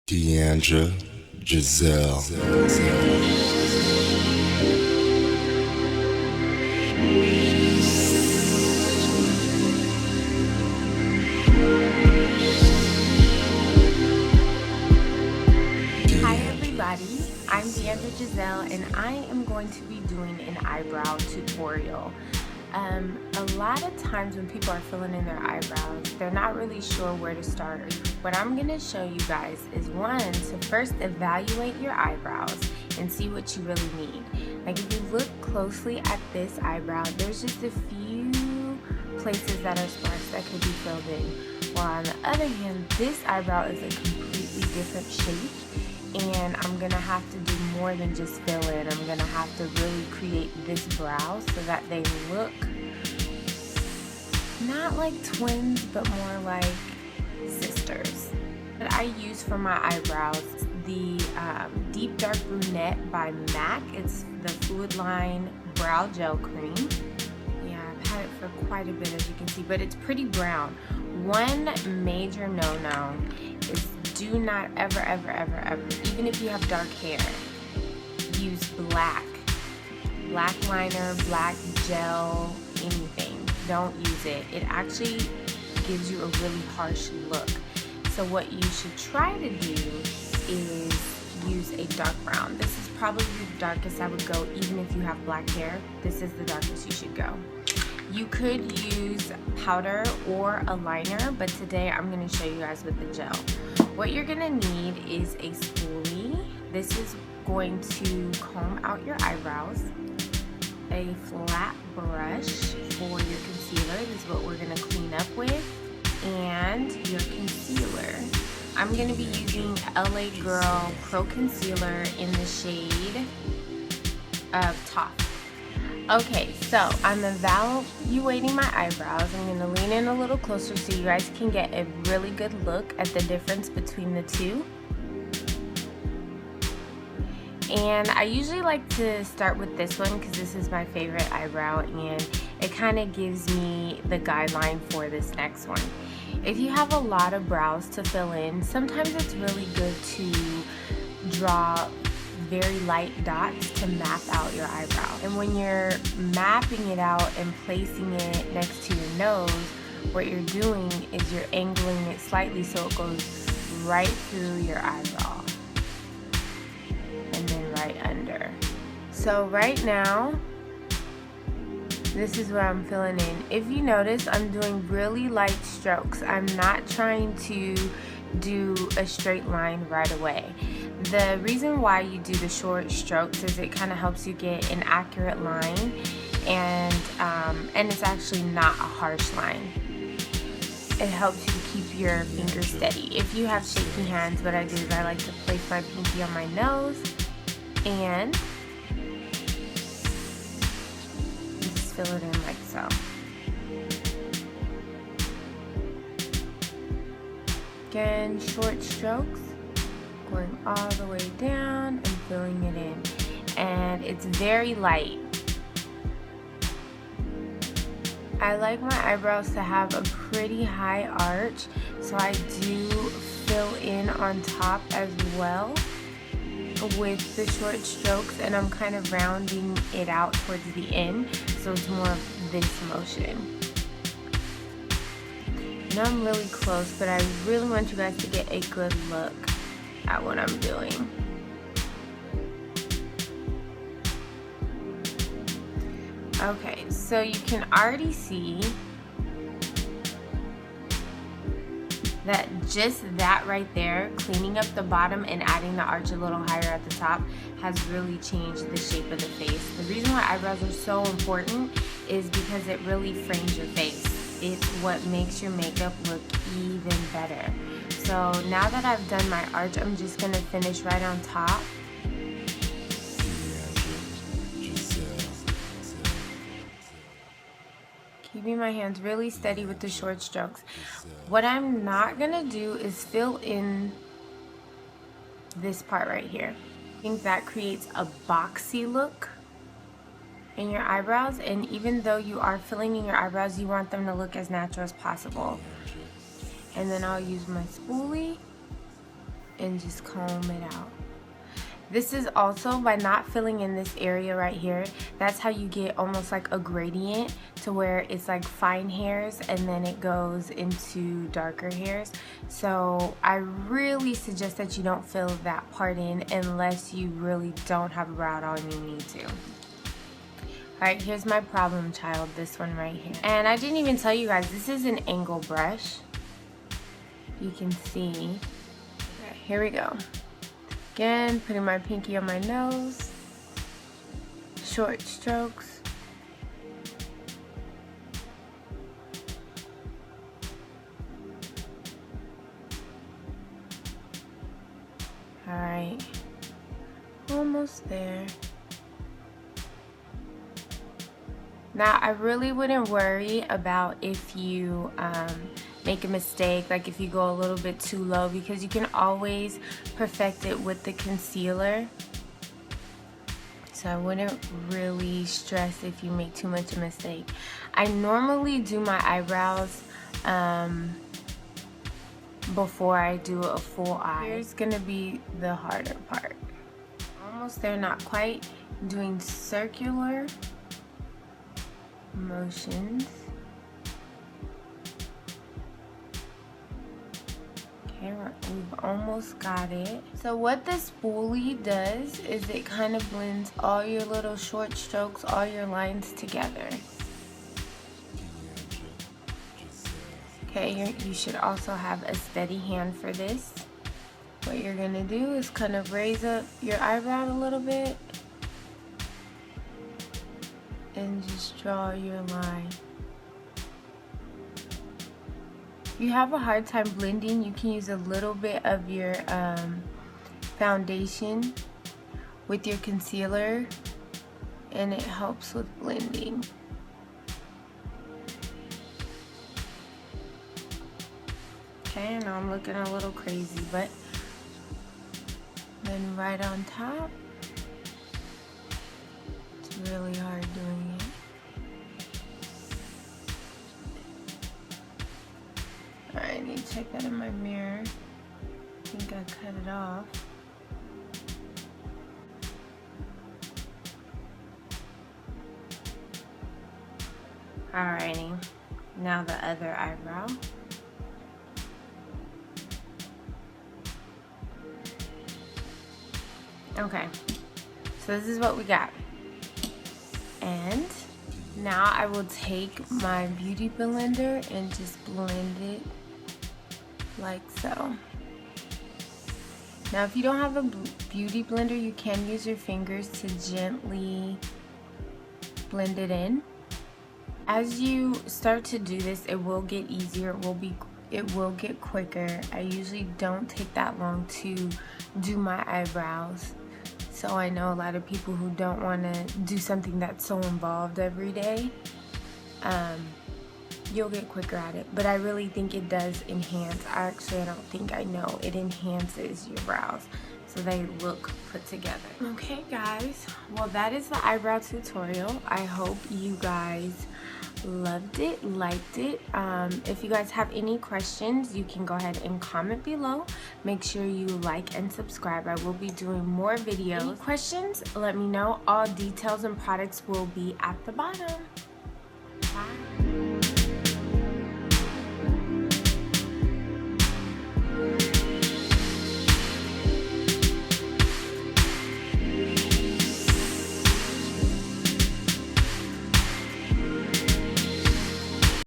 Deandra Giselle. Hi everybody, I'm Deandra Giselle and I am going to be doing an eyebrow tutorial. A lot of times when people are filling in their eyebrows, they're not really sure where to start. What I'm going to show you guys is one, to first evaluate your eyebrows and see what you really need. Like if you look closely at this eyebrow, there's just a few places that are sparse that could be filled in. While on the other hand, this eyebrow is a completely different shape and I'm gonna have to do more than just fill in. I'm gonna have to really create this brow so that they look not like twins but more like sisters. What I use for my eyebrows, the Deep Dark Brunette by MAC. It's the Fluid Line Brow Gel Cream. Yeah, I've had it for quite a bit, as you can see, but it's pretty brown. One major no-no is do not ever, even if you have dark hair, use black liner, black gel, anything. Don't use it. It actually gives you a really harsh look. So what you should try to do is use a dark brown. This is probably the darkest I would go, even if you have black hair. This is the darkest you should go. You could use powder or a liner, but today I'm going to show you guys with the gel. What you're going to need is a spoolie. This is going to comb out your eyebrows. A flat brush for your concealer. This is what we're going to clean up with. And your concealer. I'm going to be using LA Girl Pro Concealer in the shade of Toffee. Okay, so I'm evaluating my eyebrows. I'm going to lean in a little closer so you guys can get a really good look at the difference between the two. And I usually like to start with this one because this is my favorite eyebrow and it kind of gives me the guideline for this next one. If you have a lot of brows to fill in, sometimes it's really good to draw very light dots to map out your eyebrow. And when you're mapping it out and placing it next to your nose, what you're doing is you're angling it slightly so it goes right through your eyebrow and then right under. So right now, this is what I'm filling in. If you notice, I'm doing really light strokes. I'm not trying to do a straight line right away. The reason why you do the short strokes is it kind of helps you get an accurate line, and it's actually not a harsh line. It helps you to keep your fingers steady. If you have shaky hands, what I do is I like to place my pinky on my nose and just fill it in like so. Again, short strokes, going all the way down and filling it in. And it's very light. I like my eyebrows to have a pretty high arch, so I do fill in on top as well with the short strokes, and I'm kind of rounding it out towards the end, so it's more of this motion. I know I'm really close, but I really want you guys to get a good look at what I'm doing. Okay, so you can already see that just that right there, cleaning up the bottom and adding the arch a little higher at the top, has really changed the shape of the face. The reason why eyebrows are so important is because it really frames your face. It's what makes your makeup look even better. So now that I've done my arch, I'm just going to finish right on top. Keeping my hands really steady with the short strokes. What I'm not going to do is fill in this part right here. I think that creates a boxy look in your eyebrows, and even though you are filling in your eyebrows, you want them to look as natural as possible. And then I'll use my spoolie and just comb it out. This is also by not filling in this area right here. That's how you get almost like a gradient to where it's like fine hairs and then it goes into darker hairs. So I really suggest that you don't fill that part in unless you really don't have a brow at all and you need to. Alright, here's my problem child, this one right here. And I didn't even tell you guys, this is an angle brush. You can see. Alright, here we go. Again, putting my pinky on my nose, short strokes. All right, almost there. Now, I really wouldn't worry about if you make a mistake, like if you go a little bit too low, because you can always perfect it with the concealer. So I wouldn't really stress if you make too much of a mistake. I normally do my eyebrows before I do a full eye. Here's gonna be the harder part. Almost there, not quite. Doing circular motions. Okay, we've almost got it. So what this spoolie does is it kind of blends all your little short strokes, all your lines together. Okay, you should also have a steady hand for this. What you're gonna do is kind of raise up your eyebrow a little bit and just draw your line. If you have a hard time blending, you can use a little bit of your foundation with your concealer and it helps with blending. Okay, now I'm looking a little crazy, but then right on top, it's really hard doing it. Alright, I need to check that in my mirror. I think I cut it off. Alrighty, now the other eyebrow. Okay, so this is what we got. And now I will take my beauty blender and just blend it like so. Now if you don't have a beauty blender, you can use your fingers to gently blend it in. As you start to do this, it will get easier, it will get quicker. I usually don't take that long to do my eyebrows. So I know a lot of people who don't want to do something that's so involved every day. You'll get quicker at it, but I really think it does enhance. Actually, I don't think, I know it enhances your brows so they look put together. Okay guys, well that is the eyebrow tutorial. I hope you guys loved it, liked it. If you guys have any questions, you can go ahead and comment below. Make sure you like and subscribe. I will be doing more videos. Any questions, let me know. All details and products will be at the bottom. Bye.